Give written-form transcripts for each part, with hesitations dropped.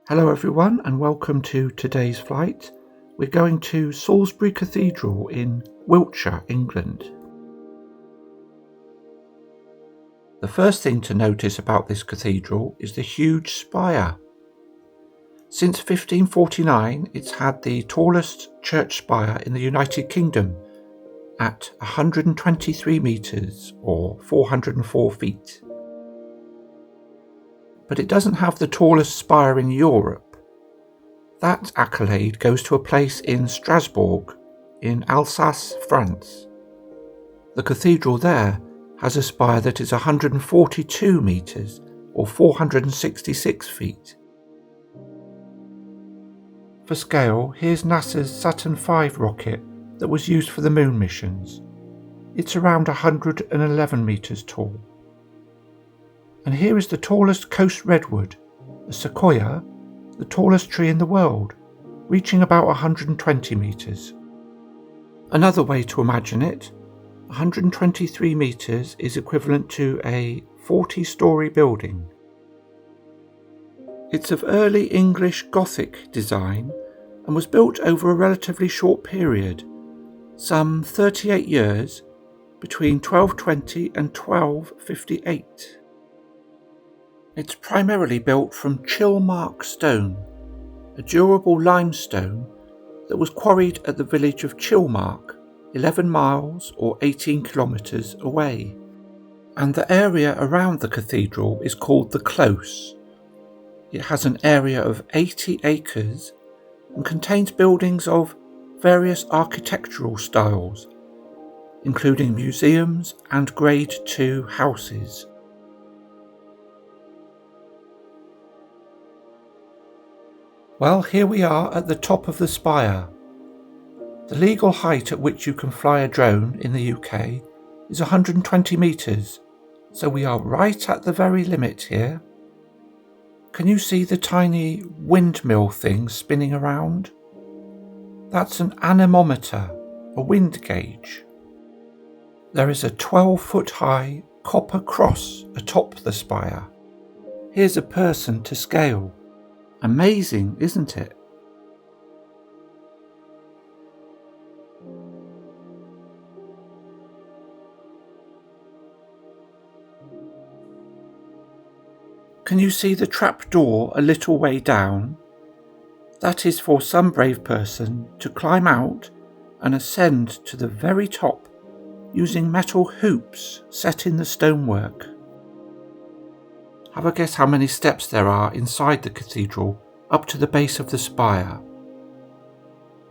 Hello everyone and welcome to today's flight. We're going to Salisbury Cathedral in Wiltshire, England. The first thing to notice about this cathedral is the huge spire. Since 1549 it's had the tallest church spire in the United Kingdom at 123 metres or 404 feet. But it doesn't have the tallest spire in Europe. That accolade goes to a place in Strasbourg, in Alsace, France. The cathedral there has a spire that is 142 metres or 466 feet. For scale, here's NASA's Saturn V rocket that was used for the moon missions. It's around 111 metres tall. And here is the tallest coast redwood, a sequoia, the tallest tree in the world, reaching about 120 metres. Another way to imagine it, 123 metres is equivalent to a 40-storey building. It's of early English Gothic design and was built over a relatively short period, some 38 years, between 1220 and 1258. It's primarily built from chillmark stone, a durable limestone that was quarried at the village of Chillmark, 11 miles or 18 kilometres away. And the area around the cathedral is called the Close. It has an area of 80 acres and contains buildings of various architectural styles, including museums and Grade II houses. Well, here we are at the top of the spire. The legal height at which you can fly a drone in the UK is 120 metres, so we are right at the very limit here. Can you see the tiny windmill thing spinning around? That's an anemometer, a wind gauge. There is a 12-foot high copper cross atop the spire. Here's a person to scale. Amazing, isn't it? Can you see the trap door a little way down? That is for some brave person to climb out and ascend to the very top using metal hoops set in the stonework. Have a guess how many steps there are inside the cathedral up to the base of the spire.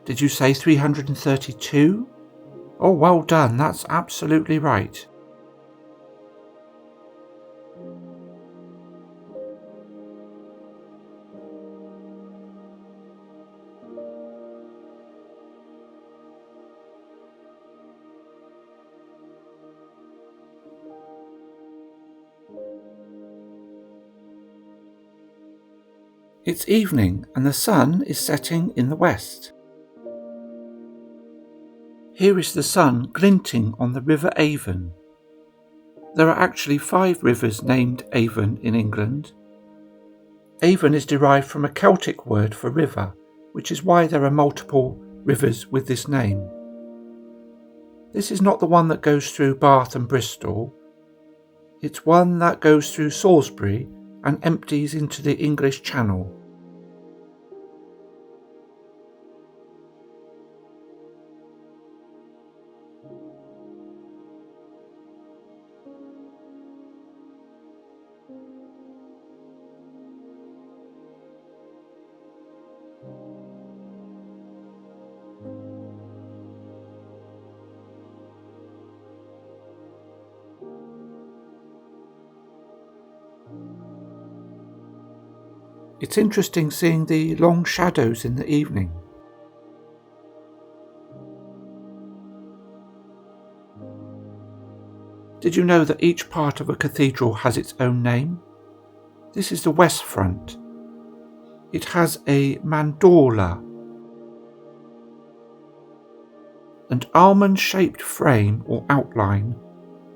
Did you say 332? Oh, well done, that's absolutely right. It's evening and the sun is setting in the west. Here is the sun glinting on the River Avon. There are actually 5 rivers named Avon in England. Avon is derived from a Celtic word for river, which is why there are multiple rivers with this name. This is not the one that goes through Bath and Bristol. It's one that goes through Salisbury and empties into the English Channel. It's interesting seeing the long shadows in the evening. Did you know that each part of a cathedral has its own name? This is the west front. It has a mandorla, an almond-shaped frame or outline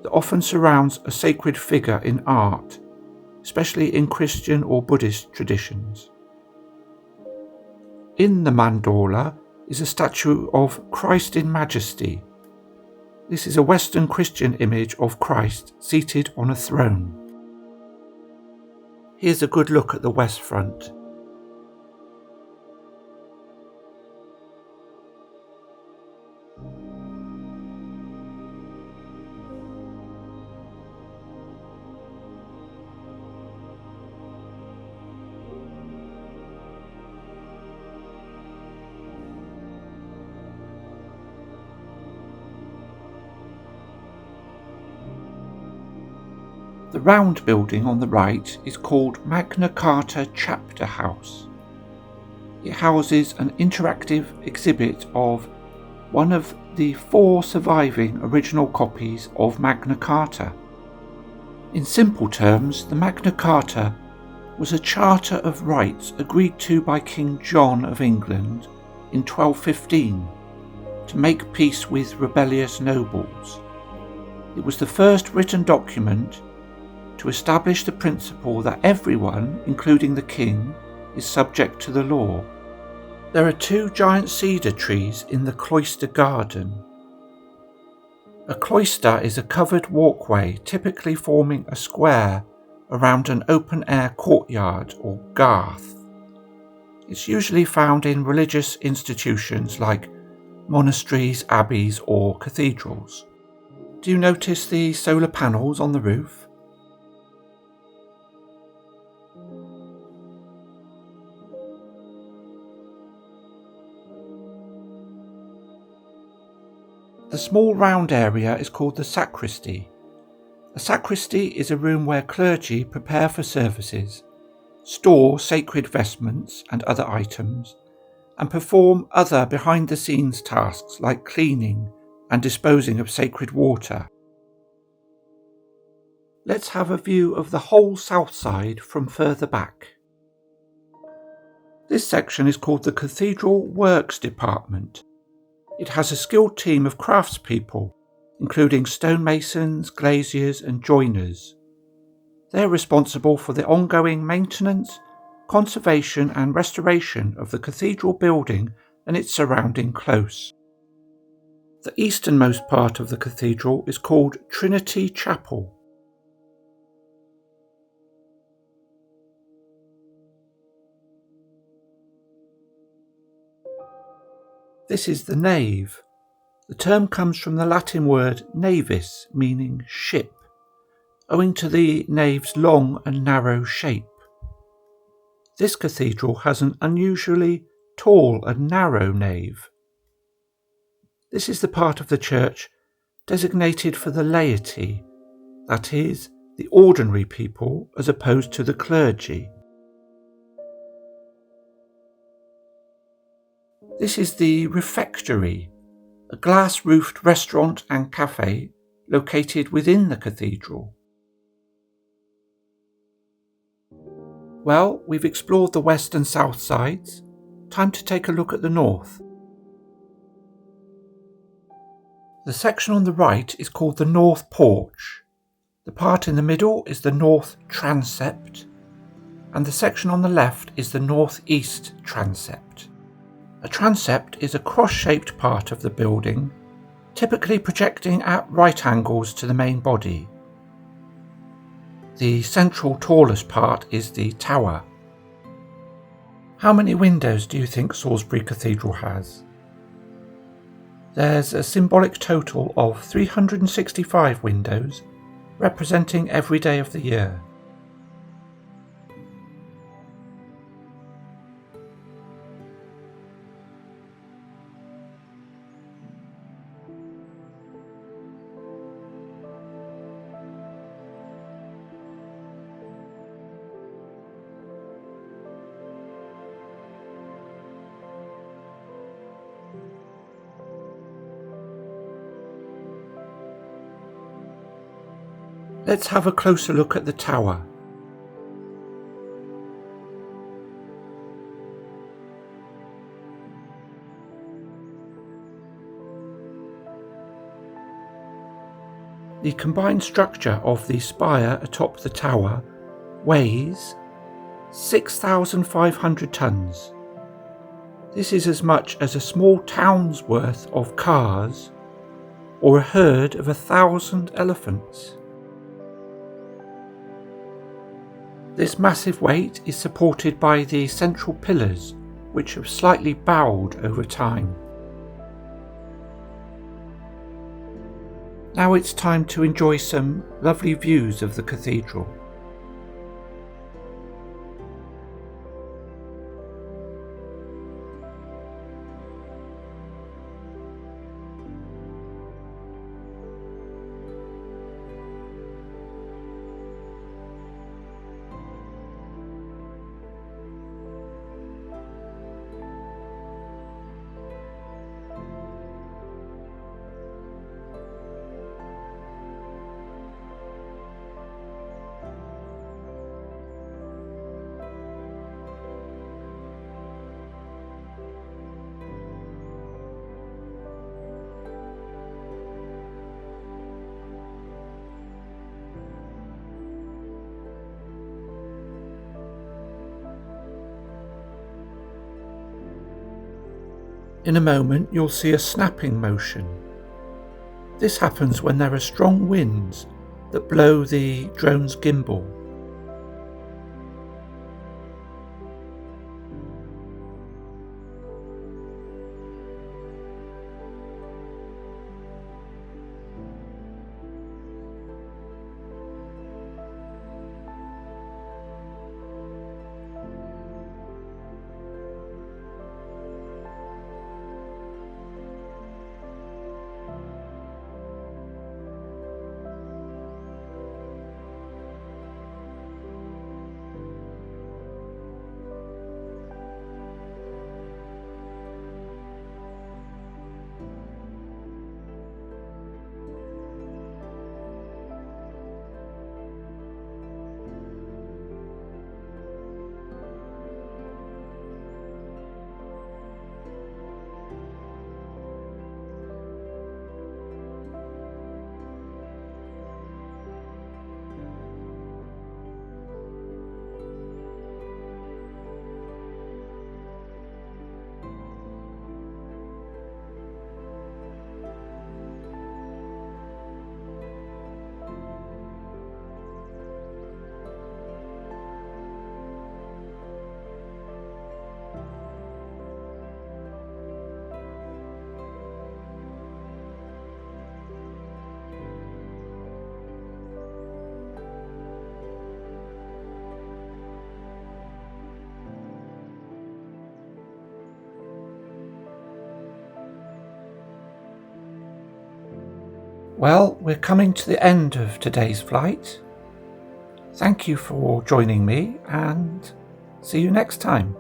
that often surrounds a sacred figure in art, especially in Christian or Buddhist traditions. In the mandorla is a statue of Christ in Majesty. This is a Western Christian image of Christ seated on a throne. Here's a good look at the west front. The round building on the right is called Magna Carta Chapter House. It houses an interactive exhibit of one of the 4 surviving original copies of Magna Carta. In simple terms, the Magna Carta was a charter of rights agreed to by King John of England in 1215 to make peace with rebellious nobles. It was the first written document to establish the principle that everyone, including the king, is subject to the law. There are 2 giant cedar trees in the cloister garden. A cloister is a covered walkway typically forming a square around an open-air courtyard or garth. It's usually found in religious institutions like monasteries, abbeys or cathedrals. Do you notice the solar panels on the roof? The small round area is called the sacristy. A sacristy is a room where clergy prepare for services, store sacred vestments and other items, and perform other behind-the-scenes tasks like cleaning and disposing of sacred water. Let's have a view of the whole south side from further back. This section is called the Cathedral Works Department. It has a skilled team of craftspeople, including stonemasons, glaziers and joiners. They are responsible for the ongoing maintenance, conservation and restoration of the cathedral building and its surrounding close. The easternmost part of the cathedral is called Trinity Chapel. This is the nave. The term comes from the Latin word navis, meaning ship, owing to the nave's long and narrow shape. This cathedral has an unusually tall and narrow nave. This is the part of the church designated for the laity, that is, the ordinary people as opposed to the clergy. This is the refectory, a glass-roofed restaurant and cafe located within the cathedral. Well, we've explored the west and south sides. Time to take a look at the north. The section on the right is called the north porch. The part in the middle is the north transept, and the section on the left is the northeast transept. A transept is a cross-shaped part of the building, typically projecting at right angles to the main body. The central tallest part is the tower. How many windows do you think Salisbury Cathedral has? There's a symbolic total of 365 windows, representing every day of the year. Let's have a closer look at the tower. The combined structure of the spire atop the tower weighs 6,500 tons. This is as much as a small town's worth of cars or a herd of 1,000 elephants. This massive weight is supported by the central pillars, which have slightly bowed over time. Now it's time to enjoy some lovely views of the cathedral. In a moment you'll see a snapping motion. This happens when there are strong winds that blow the drone's gimbal. Well, we're coming to the end of today's flight. Thank you for joining me and see you next time.